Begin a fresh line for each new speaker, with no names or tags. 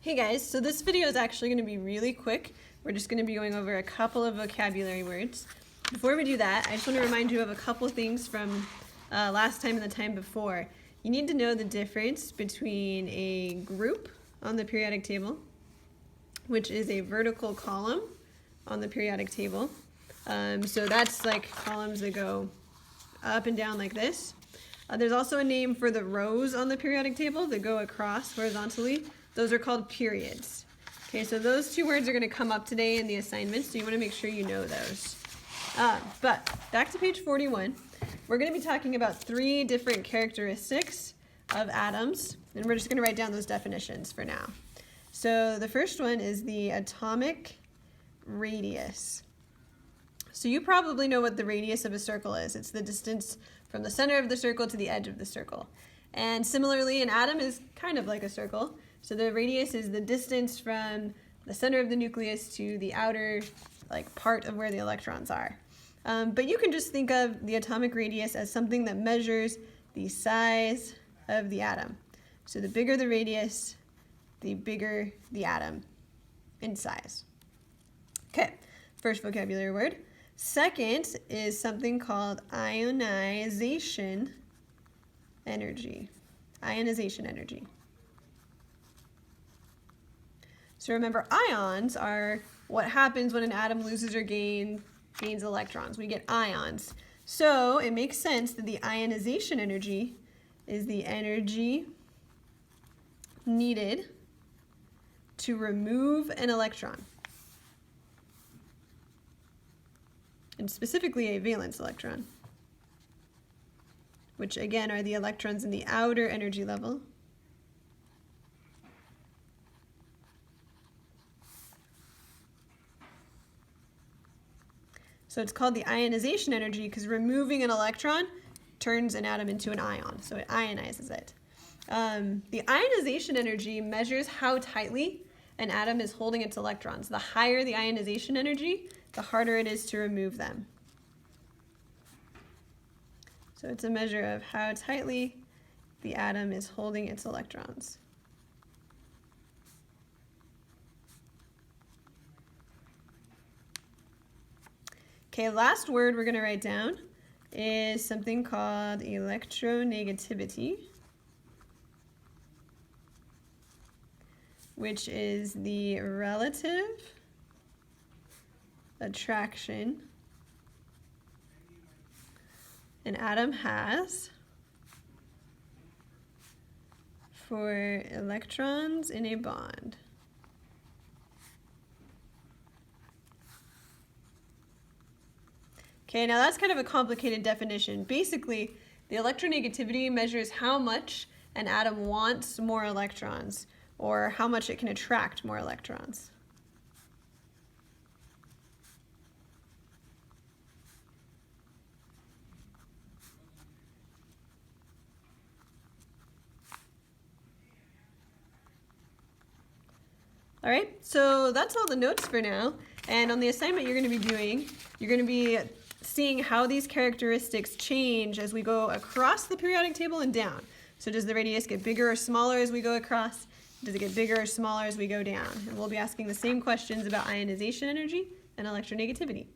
Hey guys, so this video is actually going to be really quick. We're just going to be going over a couple of vocabulary words. Before we do that, I just want to remind you of a couple things from last time and the time before. You need to know the difference between a group on the periodic table, which is a vertical column on the periodic table. So that's like columns that go up and down like this. There's also a name for the rows on the periodic table that go across horizontally. Those are called periods. Okay, so those two words are going to come up today in the assignment, so you want to make sure you know those. But back to page 41, we're going to be talking about three different characteristics of atoms, and we're just going to write down those definitions for now. So the first one is the atomic radius. So you probably know what the radius of a circle is. It's the distance from the center of the circle to the edge of the circle. And similarly, an atom is kind of like a circle. So the radius is the distance from the center of the nucleus to the outer part of where the electrons are. But you can just think of the atomic radius as something that measures the size of the atom. So the bigger the radius, the bigger the atom in size. Okay, first vocabulary word. Second is something called ionization energy. Ionization energy. So remember, ions are what happens when an atom loses or gains electrons. We get ions. So it makes sense that the ionization energy is the energy needed to remove an electron. And specifically a valence electron, which again are the electrons in the outer energy level. So it's called the ionization energy because removing an electron turns an atom into an ion, so it ionizes it. The ionization energy measures how tightly an atom is holding its electrons. The higher the ionization energy, the harder it is to remove them. So it's a measure of how tightly the atom is holding its electrons. Okay, last word we're going to write down is something called electronegativity, which is the relative attraction an atom has for electrons in a bond. Okay, now that's kind of a complicated definition. Basically, the electronegativity measures how much an atom wants more electrons, or how much it can attract more electrons. All right, so that's all the notes for now. And on the assignment you're going to be doing, you're going to be seeing how these characteristics change as we go across the periodic table and down. So does the radius get bigger or smaller as we go across? Does it get bigger or smaller as we go down? And we'll be asking the same questions about ionization energy and electronegativity.